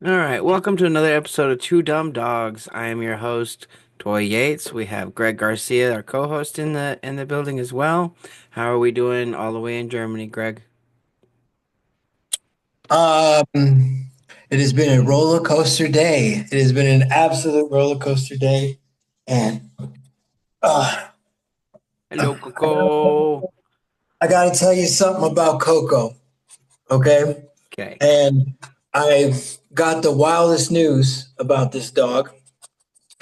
All right, welcome to another episode of Two Dumb Dogs. I am your host, Toy Yates. We have Greg Garcia, our co-host, in the building as well. How are we doing all the way in Germany, Greg? It has been a roller coaster day. It has been an absolute roller coaster day, and uh, Hello, Coco. I got to tell you something about Coco. Okay, Okay. and I got the wildest news about this dog.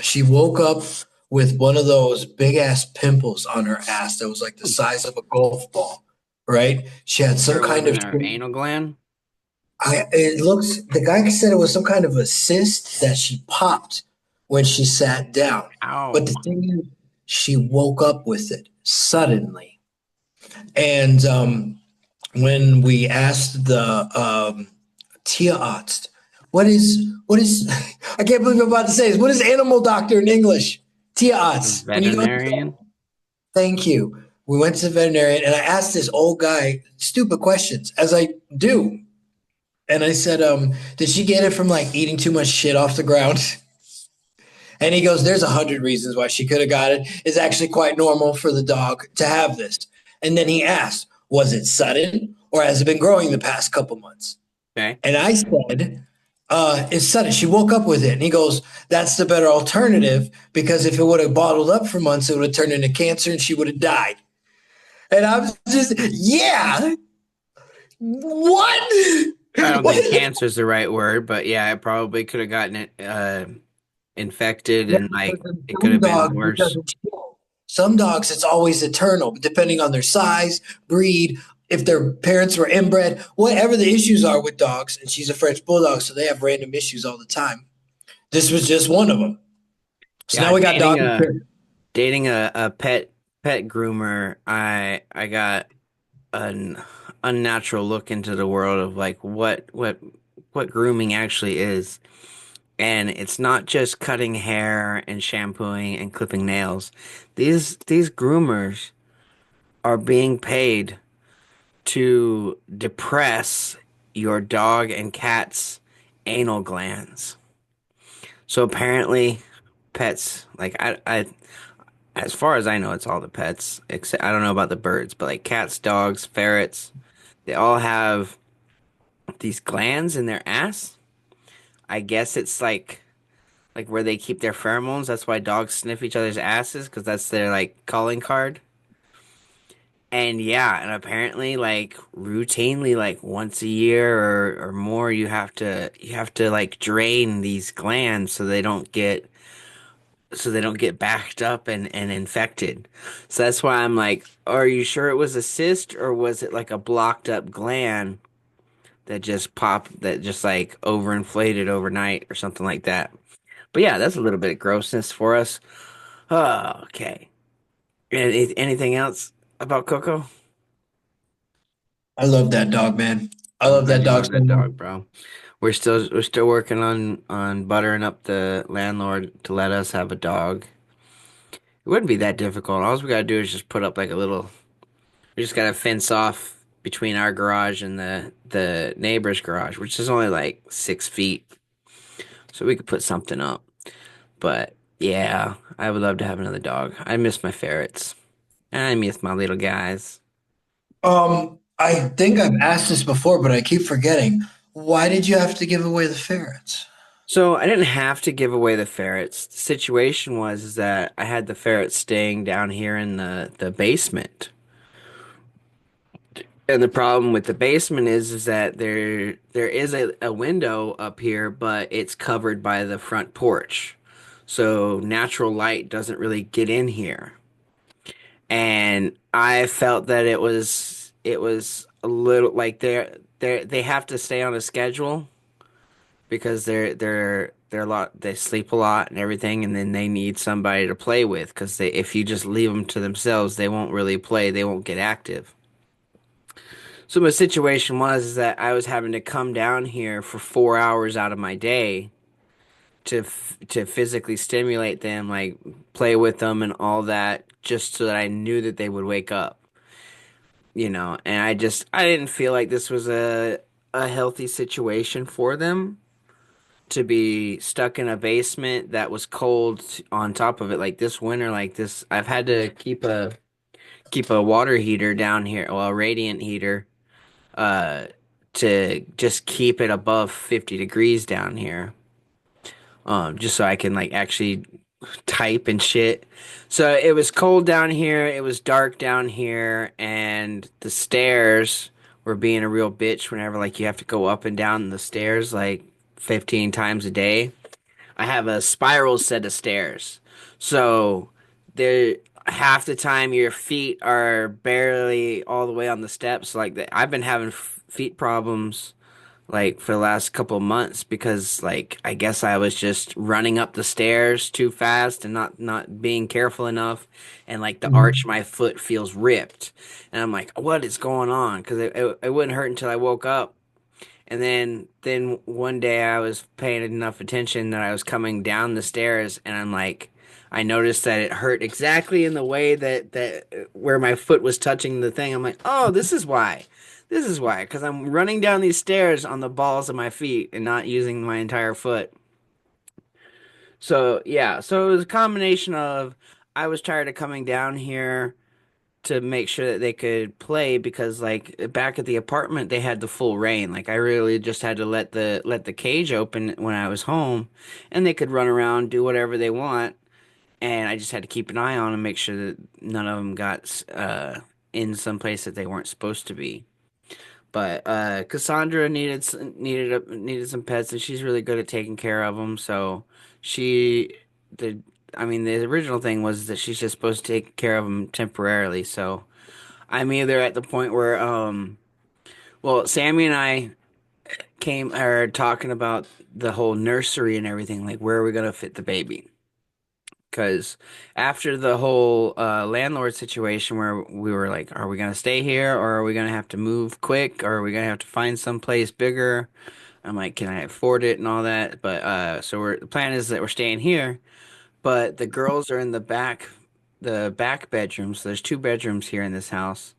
She woke up with one of those big ass pimples on her ass that was like the size of a golf ball. Right? She had some Sure, it would have kind been of. our anal gland. It looks. The guy said it was some kind of a cyst that she popped when she sat down. But the Ow. thing is, she woke up with it suddenly. And when we asked the Tierarzt, what is I can't believe I'm about to say this. What is animal doctor in English? Tierarzt. When you go, Veterinarian. thank you. We went to the veterinarian, and I asked this old guy stupid questions, as I do. And I said, did she get it from like eating too much shit off the ground? And he goes, there's 100 reasons why she could have got it. It's actually quite normal for the dog to have this. And then he asked, was it sudden or has it been growing the past couple months? Okay. And I said, it's sudden. She woke up with it. And he goes, that's the better alternative because if it would have bottled up for months, it would have turned into cancer and she would have died. And I was just, yeah, what? I don't What think is cancer is the right word, but yeah, I probably could have gotten it infected Yeah, and like because it could some have been dogs it worse. doesn't kill. Some dogs it's always eternal, depending on their size, breed, if their parents were inbred, whatever the issues are with dogs. And she's a French bulldog, so they have random issues all the time. This was just one of them. So Yeah, now we got dating dog. a dating a pet groomer, I got an unnatural look into the world of like what grooming actually is. And it's not just cutting hair and shampooing and clipping nails. These groomers are being paid to depress your dog and cat's anal glands. So apparently pets like I as far as I know it's all the pets except I don't know about the birds, but like cats, dogs, ferrets, they all have these glands in their ass. I guess it's like where they keep their pheromones. That's why dogs sniff each other's asses because that's their like calling card. And yeah, and apparently like routinely like once a year or more you have to like drain these glands so they don't get backed up and infected. So that's why I'm like, are you sure it was a cyst or was it like a blocked up gland that just like overinflated overnight or something like that? But yeah, that's a little bit of grossness for us. Oh, okay. Anything else about Coco? I love that dog, man. I I'm love glad that you dog love so that much. dog, bro. We're still working on buttering up the landlord to let us have a dog. It wouldn't be that difficult. All we gotta do is just put up like a little. We just gotta fence off between our garage and the neighbor's garage, which is only like 6 feet, so we could put something up. But yeah, I would love to have another dog. I miss my ferrets. And I miss my little guys. I think I've asked this before, but I keep forgetting. Why did you have to give away the ferrets? So I didn't have to give away the ferrets. The situation was is that I had the ferrets staying down here in the basement. And the problem with the basement is that there is a window up here, but it's covered by the front porch. So natural light doesn't really get in here. And I felt that it was a little like they have to stay on a schedule because they're a lot they sleep a lot and everything, and then they need somebody to play with because they if you just leave them to themselves they won't really play, they won't get active. So my situation was is that I was having to come down here for 4 hours out of my day to physically stimulate them, like play with them and all that, just so that I knew that they would wake up, and I didn't feel like this was a healthy situation for them. to be stuck in a basement that was cold on top of it. Like this winter, like this, I've had to keep a water heater down here, well, a radiant heater, uh, to just keep it above 50 degrees down here. Just so I can like actually type and shit. So it was cold down here, it was dark down here, and the stairs were being a real bitch whenever like you have to go up and down the stairs like 15 times a day. I have a spiral set of stairs. So there half the time your feet are barely all the way on the steps like that. I've been having feet problems like for the last couple of months because like I guess I was just running up the stairs too fast and not being careful enough, and like the arch of Mhm. my foot feels ripped, and I'm like, what is going on? Because it wouldn't hurt until I woke up, and then one day I was paying enough attention that I was coming down the stairs, and I'm like, I noticed that it hurt exactly in the way that where my foot was touching the thing. I'm like, oh, this is why. This is why, because I'm running down these stairs on the balls of my feet and not using my entire foot. So yeah, so it was a combination of I was tired of coming down here to make sure that they could play because like back at the apartment they had the full reign. Like I really just had to let the cage open when I was home and they could run around, do whatever they want, and I just had to keep an eye on and make sure that none of them got in some place that they weren't supposed to be. But Cassandra needed some pets and she's really good at taking care of them. So she the I mean the original thing was that she's just supposed to take care of them temporarily. So I'm either at the point where well, Sammy and I came are talking about the whole nursery and everything, like where are we gonna fit the baby? Because after the whole landlord situation where we were like, are we gonna stay here or are we gonna have to move quick or are we gonna have to find someplace bigger? I'm like, can I afford it and all that? But so the plan is that we're staying here, but the girls are in the back bedrooms. There's two bedrooms here in this house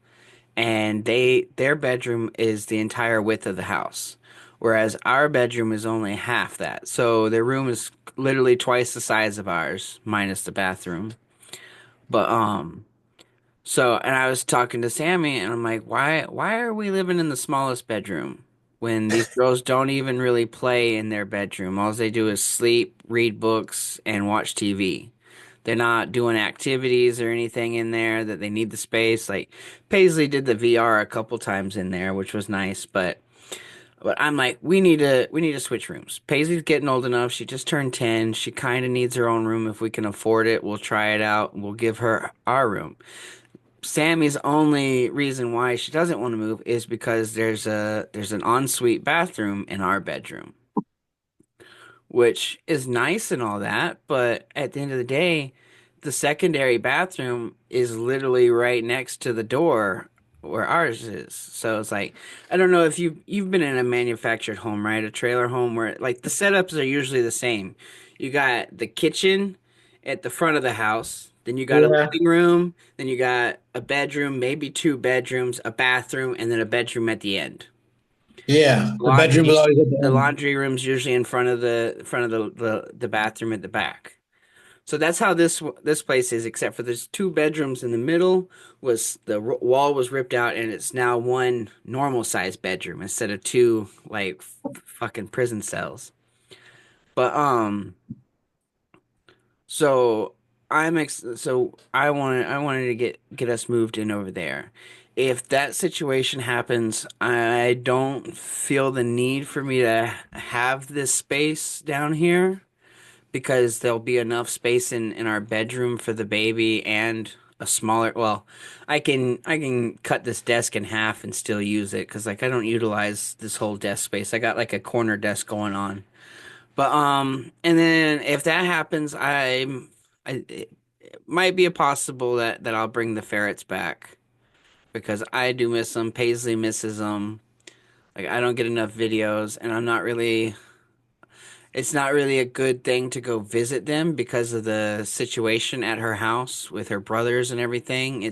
and their bedroom is the entire width of the house, whereas our bedroom is only half that. So their room is literally twice the size of ours, minus the bathroom. But so and I was talking to Sammy and I'm like, why are we living in the smallest bedroom when these girls don't even really play in their bedroom? All they do is sleep, read books, and watch TV. They're not doing activities or anything in there that they need the space. Like Paisley did the VR a couple times in there, which was nice, but I'm like, we need to switch rooms. Paisley's getting old enough. She just turned 10. She kind of needs her own room. If we can afford it, we'll try it out. We'll give her our room. Sammy's only reason why she doesn't want to move is because there's an ensuite bathroom in our bedroom, which is nice and all that, but at the end of the day, the secondary bathroom is literally right next to the door where ours is. So it's like, I don't know if you've been in a manufactured home, right? A trailer home where like the setups are usually the same. You got the kitchen at the front of the house, then you got a Yeah. living room, then you got a bedroom, maybe two bedrooms, a bathroom, and then a bedroom at the end. Yeah. The bedroom is Laundry always at the the end. laundry room's usually in front of the bathroom at the back. So that's how this place is, except for there's two bedrooms in the middle. Was the wall was ripped out and it's now one normal sized bedroom instead of two like fucking prison cells. But so so I wanted to get us moved in over there. If that situation happens, I don't feel the need for me to have this space down here because there'll be enough space in our bedroom for the baby and a smaller, well, I can cut this desk in half and still use it because like I don't utilize this whole desk space. I got like a corner desk going on. But and then if that happens, it might be a possible that I'll bring the ferrets back because I do miss them. Paisley misses them. Like I don't get enough videos, and I'm not really. It's not really a good thing to go visit them because of the situation at her house with her brothers and everything.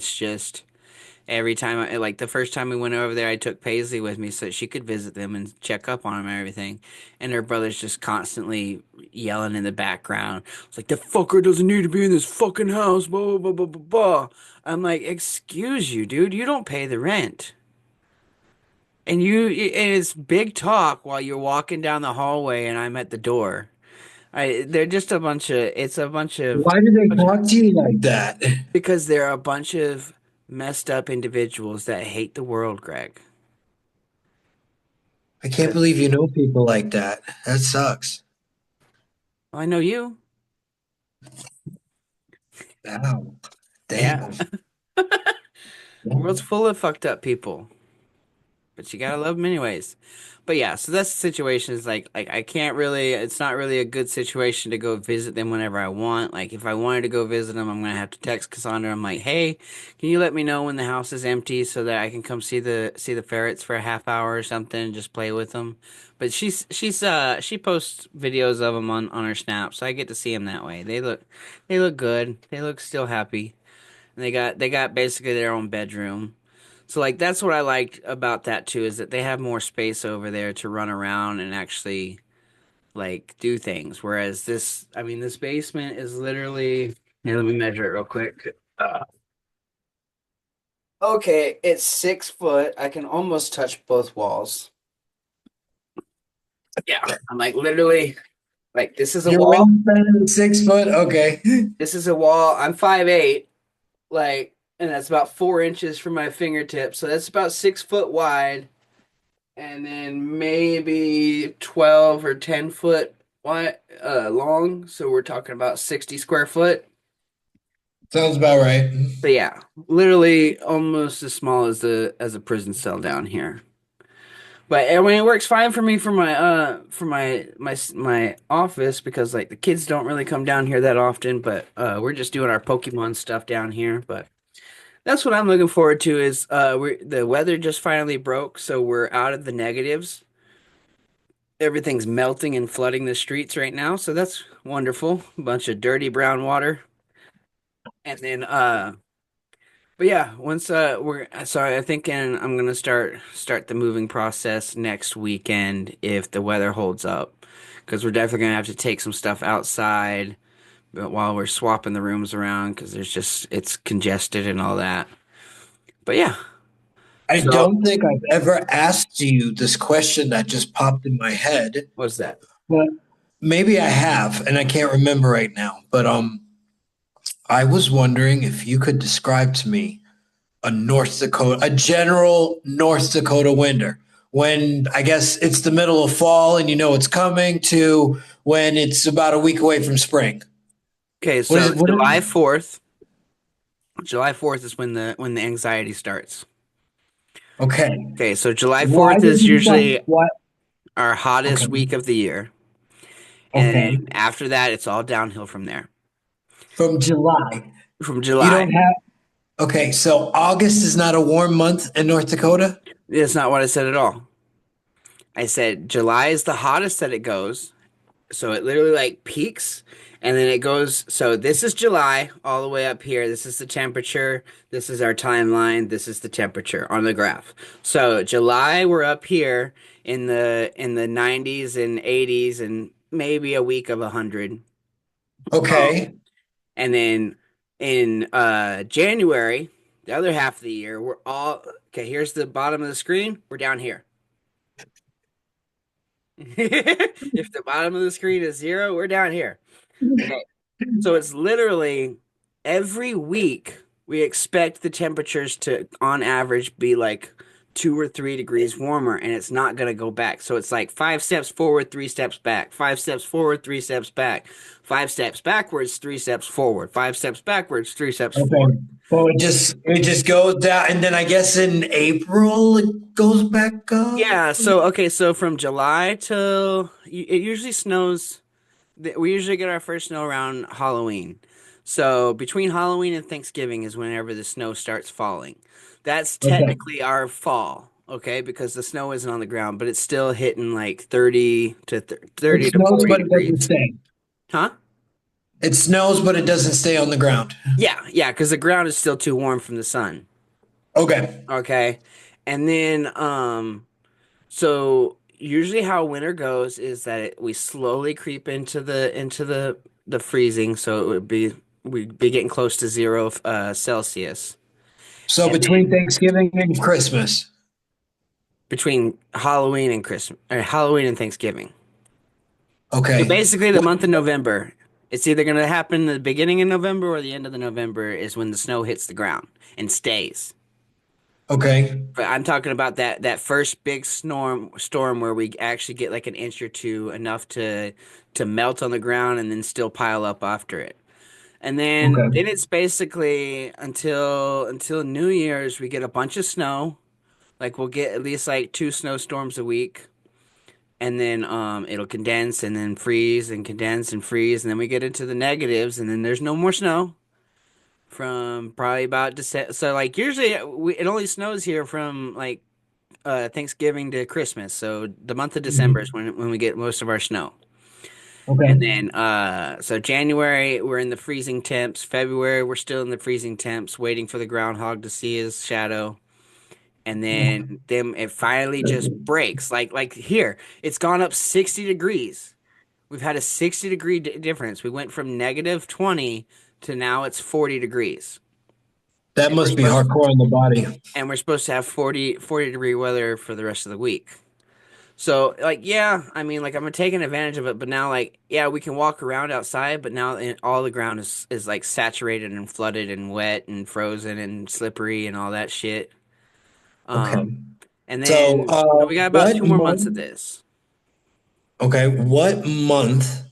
Every time like the first time we went over there, I took Paisley with me so that she could visit them and check up on them and everything. And her brother's just constantly yelling in the background. It's like, the fucker doesn't need to be in this fucking house, blah, blah, blah, blah, blah. I'm like, excuse you, dude, you don't pay the rent. And it's big talk while you're walking down the hallway and I'm at the door. They're just it's a Why do they talk to you like that? because they're a bunch of messed up individuals that hate the world, Greg. I can't believe you know people like that. That sucks. Well, I know you. Ow. Yeah. Damn. The world's full of fucked up people, but you gotta love them anyways. But yeah, so that's the situation. Is like I can't really. It's not really a good situation to go visit them whenever I want. Like if I wanted to go visit them, I'm gonna have to text Cassandra. I'm like, hey, can you let me know when the house is empty so that I can come see the ferrets for a half hour or something and just play with them. But she posts videos of them on her Snap, so I get to see them that way. They look good. They look still happy. And they got basically their own bedroom. So like that's what I liked about that too is that they have more space over there to run around and actually like do things. Whereas I mean, this basement is literally here. Let me measure it real quick. Okay, it's 6 foot. I can almost touch both walls. Yeah, I'm like literally like this is a Your wall. wingspan is 6 foot? Okay. This is a wall. I'm 5'8", like, and that's about 4 inches from my fingertips. So that's about 6 foot wide and then maybe 12 or 10 foot wide, long. So we're talking about 60 square foot. Sounds about right. So yeah, literally almost as small as a prison cell down here. But I mean, it works fine for me for my office because like the kids don't really come down here that often. But we're just doing our Pokemon stuff down here. But that's what I'm looking forward to is the weather just finally broke, so we're out of the negatives. Everything's melting and flooding the streets right now, so that's wonderful. A bunch of dirty brown water. And then but yeah, once we're sorry, I think I'm gonna start the moving process next weekend if the weather holds up. Because we're definitely gonna have to take some stuff outside but while we're swapping the rooms around because it's congested and all that. But yeah. I So don't think I've ever asked you this question that just popped in my head, what's that? but maybe I have, and I can't remember right now. But I was wondering if you could describe to me a general North Dakota winter. When I guess it's the middle of fall and you know it's coming to when it's about a week away from spring. Okay, What is so it? What is July 4th. July 4th is when the anxiety starts. okay. Okay, so July Why 4th does is it start? usually What? our Okay. hottest week of the year. And then Okay. after that, it's all downhill from there. From July. From You July. don't have okay, so August is not a warm month in North Dakota? That's not what I said at all. I said July is the hottest that it goes. So it literally like peaks and then it goes. So this is July all the way up here. This is the temperature. This is our timeline. This is the temperature on the graph. So July, we're up here in the 90s and 80s and maybe a week of 100. Okay. And then in January, the other half of the year, we're all okay. Here's the bottom of the screen. We're down here. If the bottom of the screen is 0, we're down here. Okay. So it's literally every week we expect the temperatures to, on average, be like 2 or 3 degrees warmer, and it's not going to go back. So it's like 5 steps forward, 3 steps back, 5 steps forward, 3 steps back, 5 steps backwards, 3 steps forward, 5 steps backwards, 3 steps Okay. forward. So it just goes down and then I guess in April it goes back up. Yeah. So okay. So from July till it usually snows. We usually get our first snow around Halloween. So between Halloween and Thanksgiving is whenever the snow starts falling. That's Okay. technically our fall, okay? Because the snow isn't on the ground, but it's still hitting like 30 to It 30 to snows 40 but it doesn't degrees. stay. Huh? It snows but it doesn't stay on the ground. Yeah, yeah, because the ground is still too warm from the sun. Okay. Okay. And then so usually how winter goes is that we slowly creep into the freezing, so it would be we'd be getting close to 0 Celsius. So And between then Thanksgiving and Christmas. between Halloween and Christmas, or Halloween and Thanksgiving. So Okay. basically the What? month of November, it's either going to happen the beginning of November or the end of the November is when the snow hits the ground and stays. Okay. But I'm talking about that first big storm where we actually get like an inch or two, enough to melt on the ground and then still pile up after it. And then Okay. it's basically until New Year's we get a bunch of snow. Like we'll get at least like 2 snowstorms a week. And then it'll condense and then freeze and condense and freeze and then we get into the negatives and then there's no more snow from probably about December. So like usually it only snows here from like Thanksgiving to Christmas. So the month of December is Mhm. when we get most of our snow. Okay. And then so January we're in the freezing temps. February we're still in the freezing temps, waiting for the groundhog to see his shadow. And then it finally just breaks. Like here, it's gone up 60 degrees. We've had a 60-degree difference. We went from -20 to now it's 40 degrees. That And we're must be supposed hardcore on the body. and we're supposed to have 40-degree weather for the rest of the week. So like yeah, I mean like I'm taking advantage of it, but now like yeah, we can walk around outside, but now all the ground is like saturated and flooded and wet and frozen and slippery and all that shit. Okay. And So, then so we got about what 2 more months of month? this. Okay, what month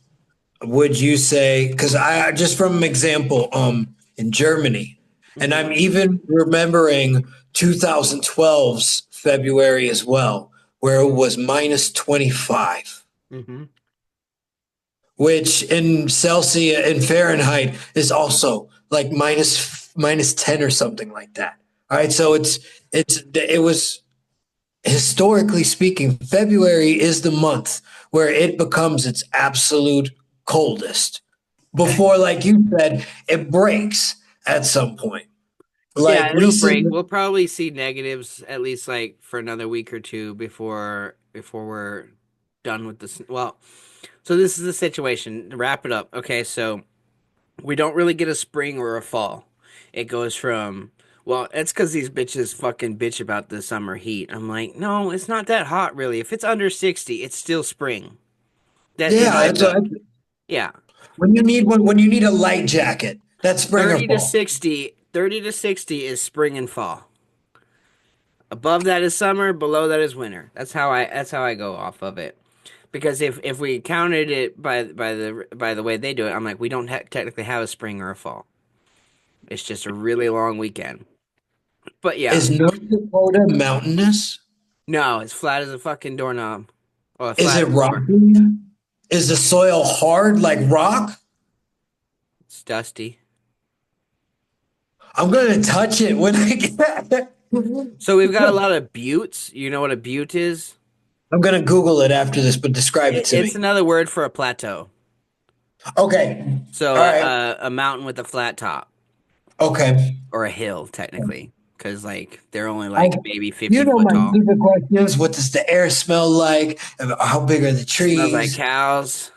would you say? Because I just from example, in Germany, and Hmm. I'm even remembering 2012's February as well, where it was -25, Hmm. which in Celsius in Fahrenheit is also like minus 10 or something like that. All right, so it was historically speaking, February is the month where it becomes its absolute coldest. Okay. Before, like you said, it breaks at some point. Like Yeah, it'll break. recently, We'll probably see negatives at least like for another week or two before we're done with this. Well, so this is the situation. To wrap it up. Okay, so we don't really get a spring or a fall. It goes from well, it's because these bitches fucking bitch about the summer heat. I'm like, no, it's not that hot really. If it's under 60, it's still spring. That in yeah, my that's book. Yeah. when you need a light jacket. That's spring or 30 to fall. 60, 30 to 60 is spring and fall. Above that is summer, below that is winter. That's how I go off of it. Because if we counted it by the way they do it, I'm like we don't technically have a spring or a fall. It's just a really long weekend. But yeah, Is North Dakota mountainous? no, it's flat as a fucking doorknob. Or Is flat it as a door. rocky? Is the soil hard like rock? It's dusty. I'm gonna touch it when I get. So we've got a lot of buttes. You know what a butte is? I'm gonna Google it after this, but describe it to It's me. another word for a plateau. Okay. So All right. a mountain with a flat top. Okay. Or a hill technically, because like they're only I, like maybe 50 you know foot my tall. stupid questions. What does the air smell like? How big are the Smells like trees? cows,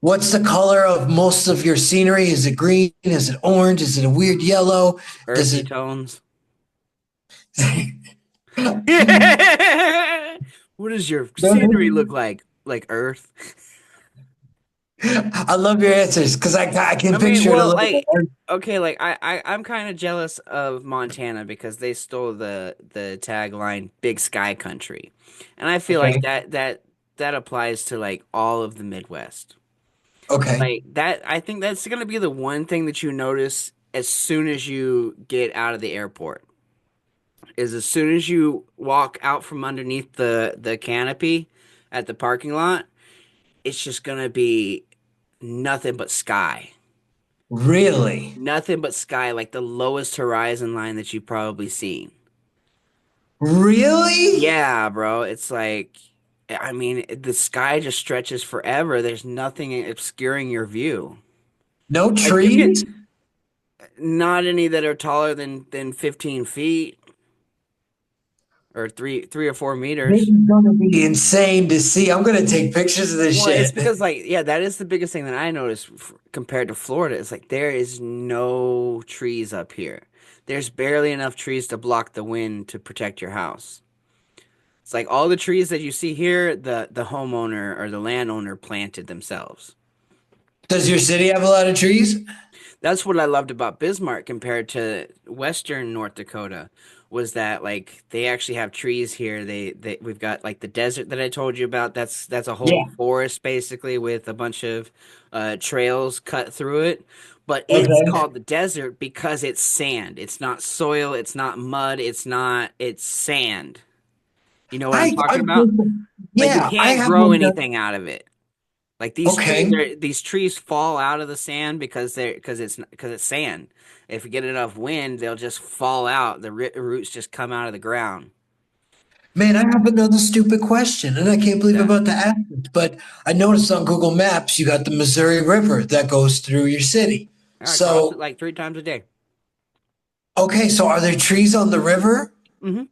What's the color of most of your scenery? Is it green? Is it orange? Is it a weird yellow? Does earthy it? tones. What does your scenery look like? Like Earth? I love your answers because I can I mean, picture it a well, little like bit. okay, like I'm kind of jealous of Montana because they stole the tagline "Big Sky Country," and I feel like Okay. that applies to like all of the Midwest. Okay. Like that, I think that's gonna be the one thing that you notice as soon as you get out of the airport. Is as soon as you walk out from underneath the canopy at the parking lot, it's just gonna be nothing but sky. Really? Nothing but sky, like the lowest horizon line that you've probably seen. Really? Yeah, bro. It's like, I mean, the sky just stretches forever. There's nothing obscuring your view. No Like you can trees? not any that are taller than 15 feet. or 3 or 4 meters. This is gonna be insane to see. I'm gonna take pictures of this Well, it's shit. because like yeah, that is the biggest thing that I noticed compared to Florida. It's like there is no trees up here. There's barely enough trees to block the wind to protect your house. It's like all the trees that you see here, the homeowner or the landowner planted themselves. Does your city have a lot of trees? That's what I loved about Bismarck compared to Western North Dakota was that like they actually have trees here. They we've got like the desert that I told you about. That's a whole Yeah. forest basically with a bunch of trails cut through it. But it's Okay. called the desert because it's sand. It's not soil, it's not mud, it's sand. You know what I'm talking about? Like you Yeah, I can't have grow like anything out of it. Like okay. these trees fall out of the sand because it's sand. If you get enough wind, they'll just fall out. The roots just come out of the ground. Man, I have another stupid question, and I can't believe I'm Yeah, about to ask it. But I noticed on Google Maps you got the Missouri River that goes through your city. I cross it So, like 3 times a day. okay, so are there trees on the river? Hmm.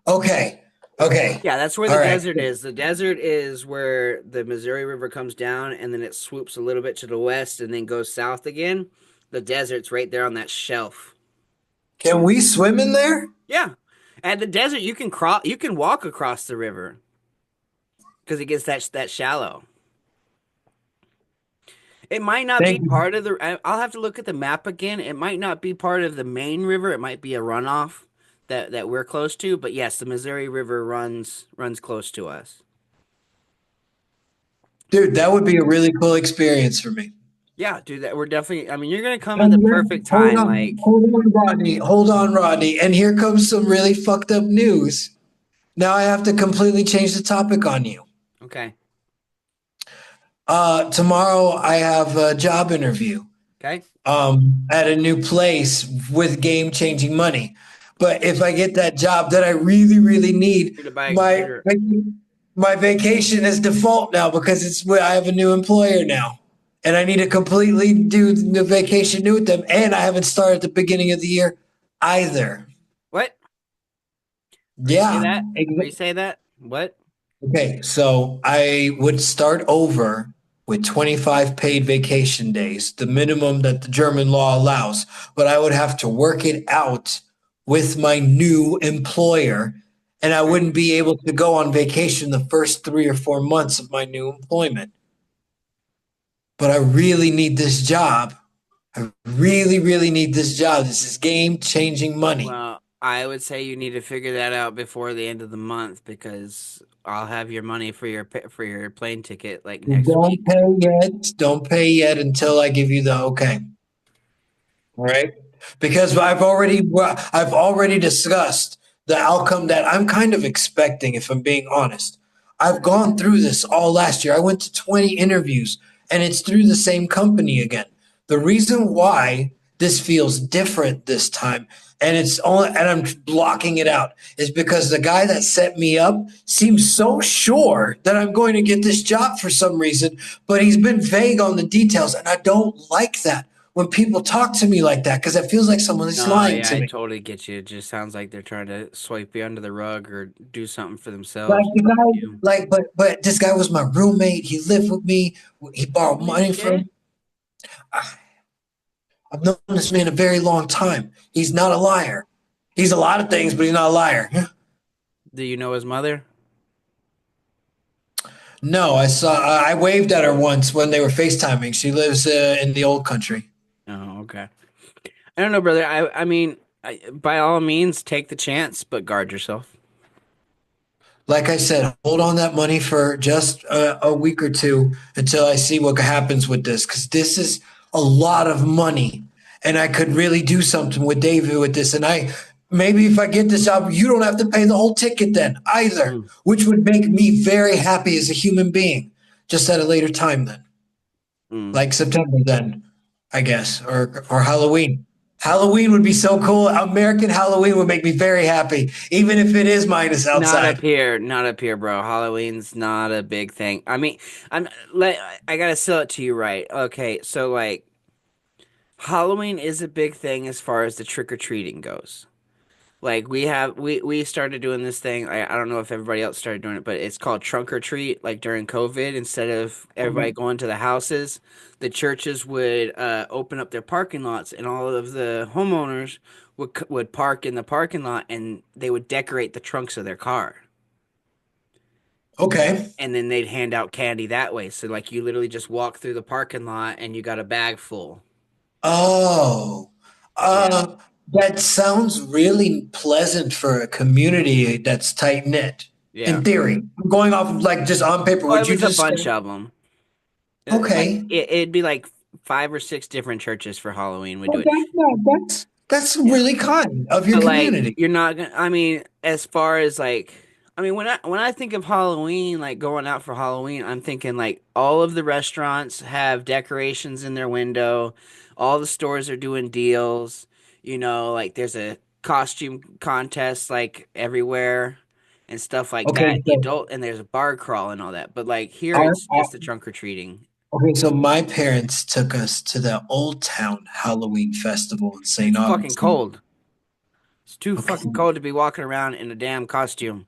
Okay, okay, Yeah, that's where all the right. desert is. The desert is where the Missouri River comes down and then it swoops a little bit to the west and then goes south again. The desert's right there on that shelf. Can we swim in there? Yeah. At the desert, you can walk across the river because it gets that shallow. It might not be Thank you. part of the. I'll have to look at the map again. It might not be part of the main river. It might be a runoff that we're close to. But yes, the Missouri River runs close to us. Dude, that would be a really cool experience for me. Yeah, dude, that we're definitely. I mean, you're gonna come at the And perfect hold time. on, Like, hold on, Rodney. Hold on, Rodney. And here comes some really fucked up news. Now I have to completely change the topic on you. okay, Tomorrow I have a job interview okay, at a new place with game changing money. But if I get that job that I really, really need, here to buy a my computer. my vacation is default now because I have a new employer now, and I need to completely do the vacation new with them, and I haven't started at the beginning of the year either. What? Re-say Yeah. that. Re-say that. What? Okay, so I would start over with 25 paid vacation days, the minimum that the German law allows, but I would have to work it out with my new employer, and I Okay. wouldn't be able to go on vacation the first 3 or 4 months of my new employment. But I really need this job. I really, really need this job. This is game changing money. Well, I would say you need to figure that out before the end of the month because I'll have your money for for your plane ticket like next Don't week. pay yet. Don't pay yet until I give you the okay. Right? Because I've already discussed the outcome that I'm kind of expecting, if I'm being honest. I've gone through this all last year. I went to 20 interviews and it's through the same company again. The reason why this feels different this time and I'm blocking it out is because the guy that set me up seems so sure that I'm going to get this job for some reason, but he's been vague on the details and I don't like that when people talk to me like that because it feels like someone is No, lying yeah, to I me. totally get you. It just sounds like they're trying to swipe you under the rug or do something for Like themselves. the guy, You. but this guy was my roommate. He lived with me. He borrowed Holy money from. shit. I've known this man a very long time. He's not a liar. He's a lot of things, but he's not a liar. Do you know his mother? No, I waved at her once when they were FaceTiming. She lives in the old country. Oh, okay. I don't know, brother. I mean, by all means, take the chance, but guard yourself. Like I said, hold on that money for just a week or two until I see what happens with this, because this is a lot of money, and I could really do something with David with this. And I maybe if I get this job, you don't have to pay the whole ticket then either, Mm, which would make me very happy as a human being. Just at a later time then, mm. like September then, I guess, or Halloween. Halloween would be so cool. American Halloween would make me very happy, even if it is minus Not up outside. here, not up here, bro. Halloween's not a big thing. I mean, I'm let I gotta sell it to you right. Okay, so Halloween is a big thing as far as the trick or treating goes. Like we started doing this thing. I don't know if everybody else started doing it, but it's called trunk or treat. Like during COVID, instead of everybody Okay. going to the houses, the churches would open up their parking lots, and all of the homeowners would park in the parking lot, and they would decorate the trunks of their car, Okay. and then they'd hand out candy that way. So like you literally just walk through the parking lot, and you got a bag full. Oh, Yeah, that sounds really pleasant for a community that's tight knit. yeah. In theory, going off of like just on paper, Well, it would you was a bunch describe? of them. Like Okay, it'd be like 5 or 6 different churches for Halloween would do well, it. that's Yeah. really kind of your But like community. you're not gonna I mean, as far as like I mean when I think of Halloween, like going out for Halloween, I'm thinking like all of the restaurants have decorations in their window, all the stores are doing deals, like there's a costume contest like everywhere and stuff like Okay, that. so And there's a bar crawl and all that. But like here our, it's just the trunk or treating. okay, so my parents took us to the Old Town Halloween Festival in And St. it's fucking Augustine. cold. It's too fucking Okay, cold to be walking around in a damn costume.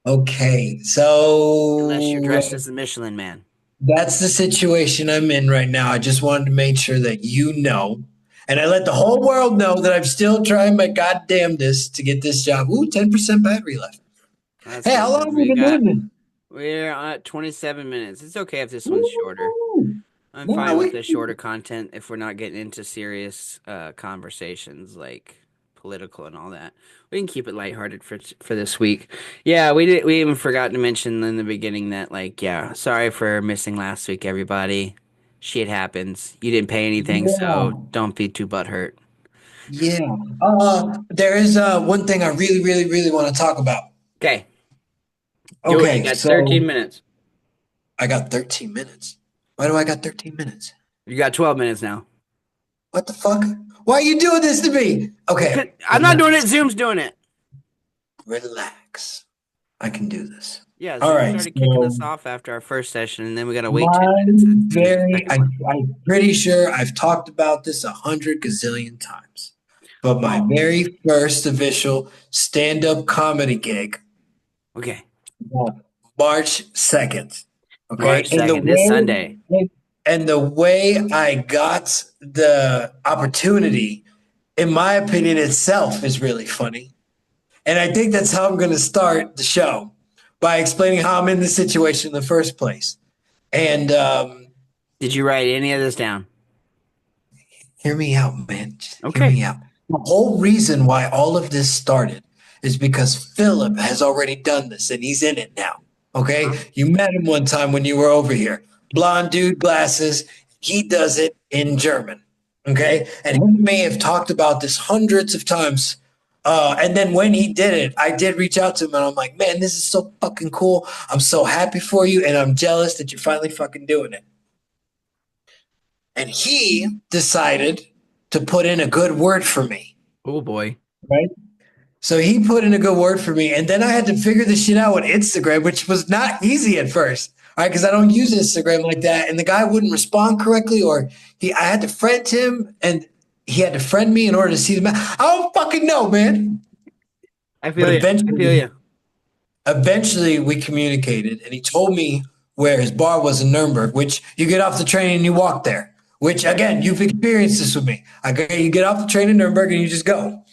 okay, Unless you're so dressed as the Michelin Man. that's the situation I'm in right now. I just wanted to make sure that you know. And I let the whole world know that I'm still trying my goddamnedest to get this job. Ooh, 10% battery left. That's Hey, how good. long have you been doing We're at 27 minutes. It's okay if this this? one's shorter. Ooh, I'm no, fine with we, the shorter content if we're not getting into serious conversations like political and all that. We can keep it lighthearted for this week. Yeah, we did. We even forgot to mention in the beginning that yeah, sorry for missing last week, everybody. Shit happens. You didn't pay anything, so yeah, don't be too butthurt. yeah. There is one thing I really, really, really want to talk about. Okay, do it. You Okay, got 13 so minutes. I got 13 minutes. Why do I got 13 minutes? You got 12 minutes now. What the fuck? Why are you doing this to me? Because Okay, I'm not doing relax, it. Zoom's doing it. relax. I can do this. Yeah, All Zoom right, started kicking us so off after our first session, and then we gotta wait 10 my minutes to finish the very, second one. I'm pretty sure I've talked about this 100 gazillion times, but my Oh, very first official stand-up comedy gig, okay. March 2nd. Okay, March 2nd, this Sunday. and the way I got the opportunity, in my opinion, itself is really funny. And I think that's how I'm going to start the show by explaining how I'm in this situation in the first place. And Did you write any of this down? hear me out, man. Just hear Okay. me out. The whole reason why all of this started is because Philip has already done this and he's in it now. Huh? Okay. You met him one time when you were over here. Blonde dude, glasses. He does it in German. Okay. And he may have talked about this hundreds of times. And then when he did it, I did reach out to him and I'm like, man, this is so fucking cool. I'm so happy for you. And I'm jealous that you're finally fucking doing it. And he decided to put in a good word for me. Oh boy. Right. So he put in a good word for me. And then I had to figure this shit out with Instagram, which was not easy at first. All right. Because I don't use Instagram like that. And the guy wouldn't respond correctly, or I had to friend him and he had to friend me in order to see the I don't fucking know, man. I But feel you. I feel eventually, you. eventually we communicated and he told me where his bar was in Nuremberg, which you get off the train and you walk there, which again, you've experienced this with me. You get off the train in Nuremberg and you just go.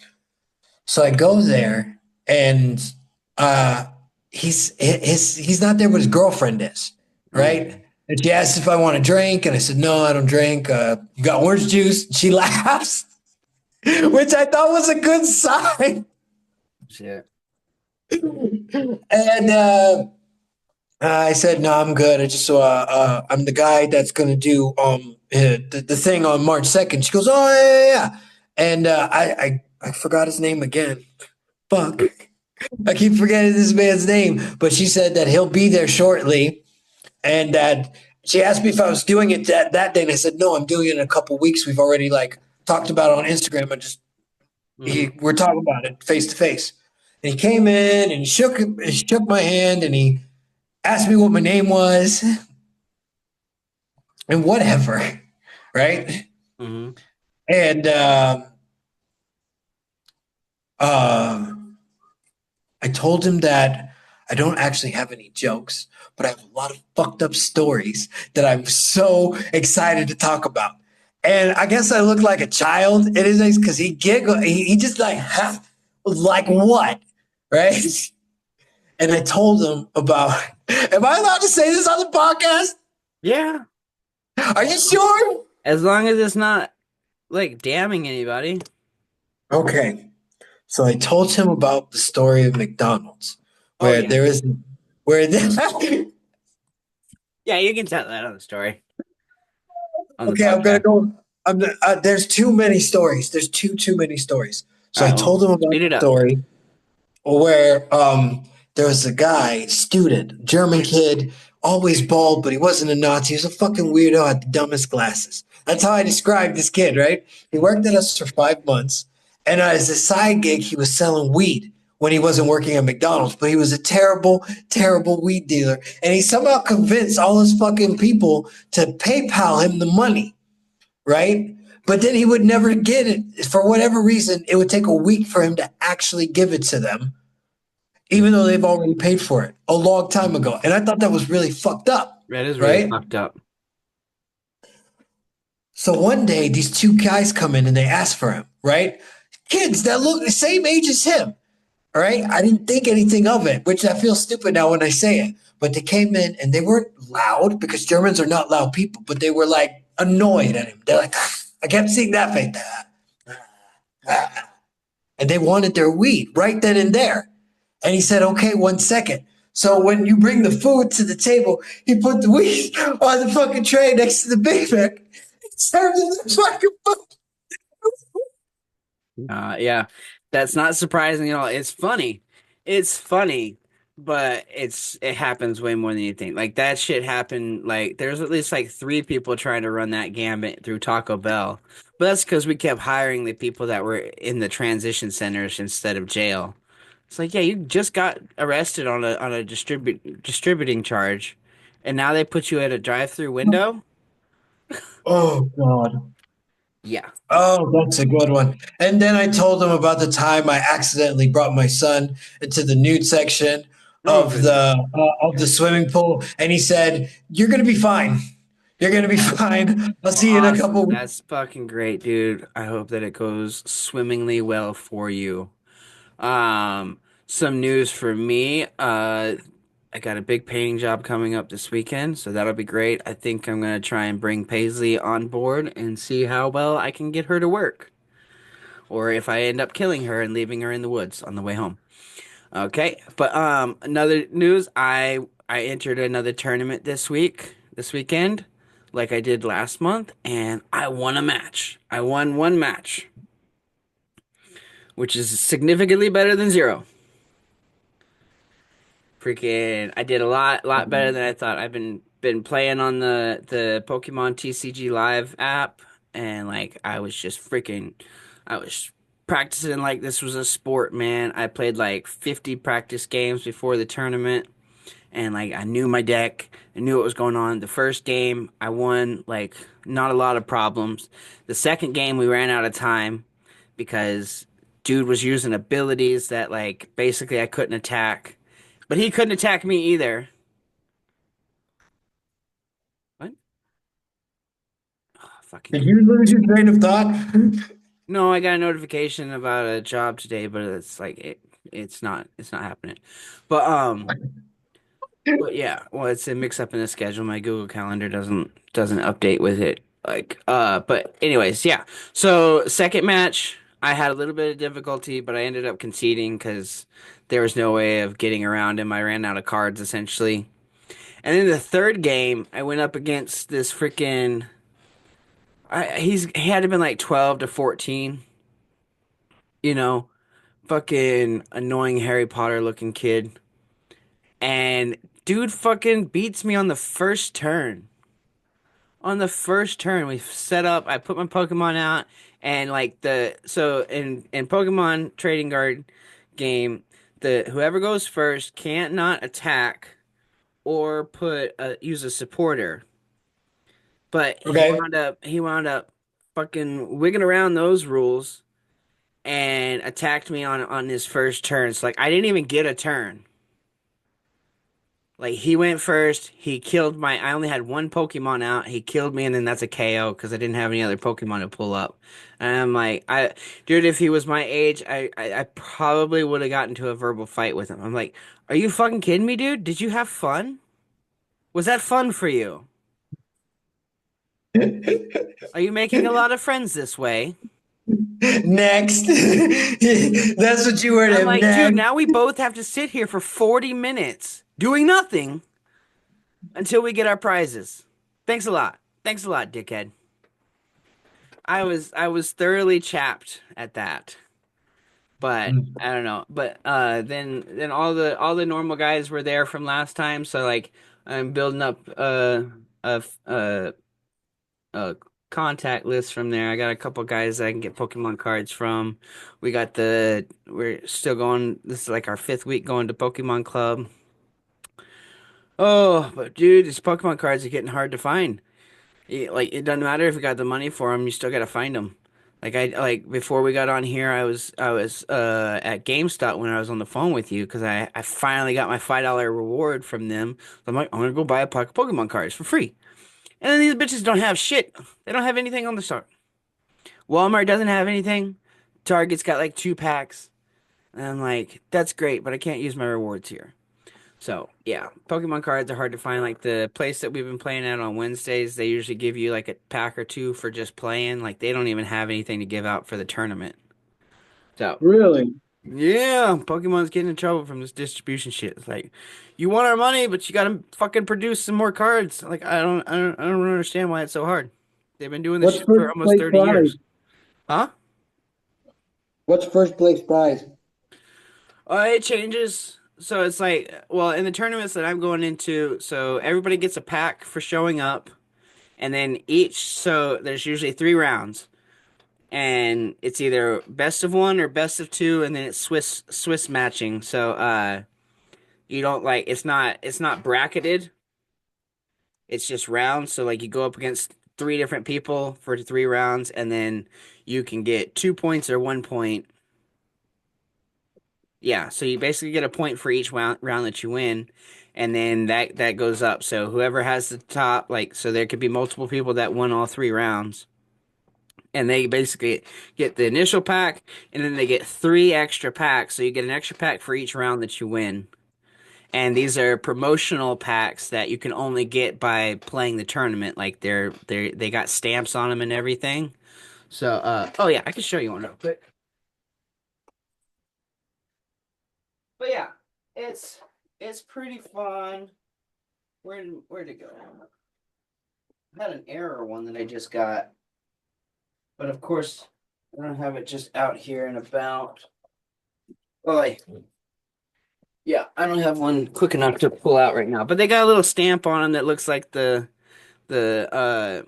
So I go there and uh, he's not there, but his girlfriend is, Mm. right? And she asked if I want a drink, and I said no, I don't drink. You got orange juice? And she laughs, which I thought was a good sign. Shit. And I said no, I'm good. I'm the guy that's gonna do the thing on March 2nd. She goes, oh yeah, yeah, yeah. And I forgot his name again. Fuck. I keep forgetting this man's name, but she said that he'll be there shortly, and that she asked me if I was doing it that day, and I said no, I'm doing it in a couple weeks. We've already like talked about it on Instagram. Hmm. We're talking about it face to face. And he came in and he shook my hand, and he asked me what my name was and whatever, right? Hmm. And told him that I don't actually have any jokes, but I have a lot of fucked up stories that I'm so excited to talk about. And I guess I look like a child. It is nice because he giggled. He just like, ha, like what? Right? And I told him about, am I allowed to say this on the podcast? Yeah, Are you sure? as long as it's not like damning anybody. Okay. So I told him about the story of McDonald's, Oh where yeah. there is, where Yeah, you can tell that on the story on the okay, I'm gonna podcast. go. There's too many stories. There's too many stories. All So I right, well, told him about speed the it up. story where there was a guy, student, German kid, always bald, but he wasn't a Nazi. He was a fucking weirdo, had the dumbest glasses. That's how I described this kid, right? He worked at us for 5 months, and as a side gig, he was selling weed when he wasn't working at McDonald's. But he was a terrible, terrible weed dealer, and he somehow convinced all his fucking people to PayPal him the money, right? But then he would never get it for whatever reason. It would take a week for him to actually give it to them even though they've already paid for it a long time ago. And I thought that was really fucked up, That is really right? fucked up. So one day, these two guys come in and they ask for him, right? Kids that look the same age as him, all right? I didn't think anything of it, which I feel stupid now when I say it. But they came in and they weren't loud because Germans are not loud people, but they were like annoyed at him. They're like, I kept seeing that face. And they wanted their weed right then and there. And he said, okay, 1 second. So when you bring the food to the table, he put the weed on the fucking tray next to the Big Mac. Served him the fucking food. Yeah, that's not surprising at all. It's funny. It's funny, but it happens way more than you think. Like that shit happened. Like there's at least like three people trying to run that gambit through Taco Bell, but that's because we kept hiring the people that were in the transition centers instead of jail. It's like, yeah, you just got arrested on a distributing charge, and now they put you at a drive-through window. Oh, God. Yeah. Oh, that's a good one. And then I told him about the time I accidentally brought my son into the nude section Oh goodness. of the swimming pool, and he said, "You're gonna be fine. You're gonna be fine. I'll Well, see you in a awesome. couple weeks." That's fucking great, dude. I hope that it goes swimmingly well for you. Um, some news for me. I got a big painting job coming up this weekend, so that'll be great. I think I'm gonna try and bring Paisley on board and see how well I can get her to work, or if I end up killing her and leaving her in the woods on the way home. Okay, but another news, I entered another tournament this weekend, like I did last month, and I won a match. I won one match, which is significantly better than zero. Freaking, I did a lot better than I thought. I've been playing on the Pokemon TCG Live app, and like I was practicing like this was a sport, man. I played like 50 practice games before the tournament. And like I knew my deck, I knew what was going on. The first game I won like not a lot of problems. The second game we ran out of time because dude was using abilities that like basically I couldn't attack. But he couldn't attack me either. What? Oh, fucking Did game. you lose your train of thought? No, I got a notification about a job today, but it's not happening. But But yeah, well, it's a mix up in the schedule. My Google Calendar doesn't update with it. But anyways, yeah. So second match, I had a little bit of difficulty, but I ended up conceding because there was no way of getting around him. I ran out of cards essentially. And then the third game, I went up against this freaking. He had to been like 12 to 14, you know, fucking annoying Harry Potter looking kid. And dude fucking beats me on the first turn. On the first turn we set up, I put my Pokemon out, and like the so in Pokemon trading card game, the whoever goes first can't not attack or use a supporter. But Okay. he wound up fucking wigging around those rules and attacked me on his first turn. So like I didn't even get a turn. Like he went first, he killed my. I only had one Pokemon out. He killed me, and then that's a KO because I didn't have any other Pokemon to pull up. And I'm like, dude, if he was my age, I probably would have gotten into a verbal fight with him. I'm like, are you fucking kidding me, dude? Did you have fun? Was that fun for you? Are you making a lot of friends this way? Next. That's what you heard I'm him. like, dude, Next. now we both have to sit here for 40 minutes doing nothing until we get our prizes. Thanks a lot. Thanks a lot, dickhead. I was thoroughly chapped at that. But I don't know. But then all the normal guys were there from last time, so like I'm building up a a contact list from there. I got a couple guys that I can get Pokemon cards from. We're still going. This is like our fifth week going to Pokemon Club. Oh, but dude, these Pokemon cards are getting hard to find. Like it doesn't matter if you got the money for them, you still gotta find them. Like before we got on here, I was at GameStop when I was on the phone with you because I finally got my $5 reward from them. So I'm like, I'm gonna go buy a pack of Pokemon cards for free. And then these bitches don't have shit. They don't have anything on the store. Walmart doesn't have anything. Target's got like two packs. And I'm like, that's great, but I can't use my rewards here. So yeah, Pokemon cards are hard to find. Like the place that we've been playing at on Wednesdays, they usually give you like a pack or two for just playing. Like they don't even have anything to give out for the tournament. So Really? yeah, Pokemon's getting in trouble from this distribution shit. It's like, you want our money, but you gotta fucking produce some more cards. Like I don't understand why it's so hard. They've been doing this What's shit first for almost place 30 prize? years. Huh? What's first place prize? It changes. So it's like, well, in the tournaments that I'm going into, so everybody gets a pack for showing up. And then so there's usually 3 rounds, and it's either best of one or best of two, and then it's Swiss matching. So you don't like it's not bracketed. It's just rounds. So like you go up against three different people for 3 rounds, and then you can get 2 points or 1 point. Yeah, so you basically get a point for each round that you win, and then that goes up. So whoever has the top, like, so there could be multiple people that won all 3 rounds. And they basically get the initial pack and then they get 3 extra packs, so you get an extra pack for each round that you win. And these are promotional packs that you can only get by playing the tournament. Like they got stamps on them and everything. So oh yeah, I can show you one real quick. But yeah, it's it's pretty fun. Where'd it go? I had an error one that I just got, but of course I don't have it just out here and about. Oh, yeah, I don't have one quick enough to pull out right now, but they got a little stamp on them that looks like the the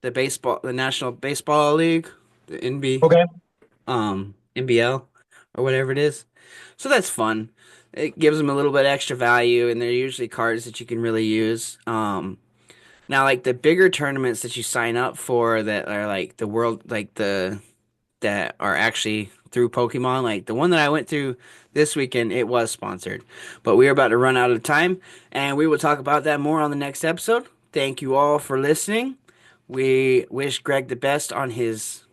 baseball, the National Baseball League, the Okay. NBL or whatever it is. So that's fun. It gives them a little bit extra value, and they're usually cards that you can really use. Now like the bigger tournaments that you sign up for that are like the world, like the that are actually through Pokemon. Like the one that I went through this weekend, it was sponsored. But we are about to run out of time, and we will talk about that more on the next episode. Thank you all for listening. We wish Greg the best on his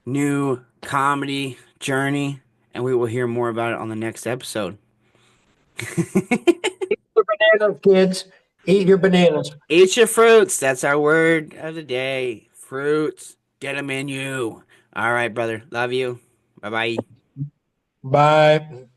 new comedy journey, and we will hear more about it on the next episode. Your bananas, kids. Eat your bananas. Eat your fruits. That's our word of the day. Fruits. Get them in you. All right, brother. Love you. Bye bye. Bye.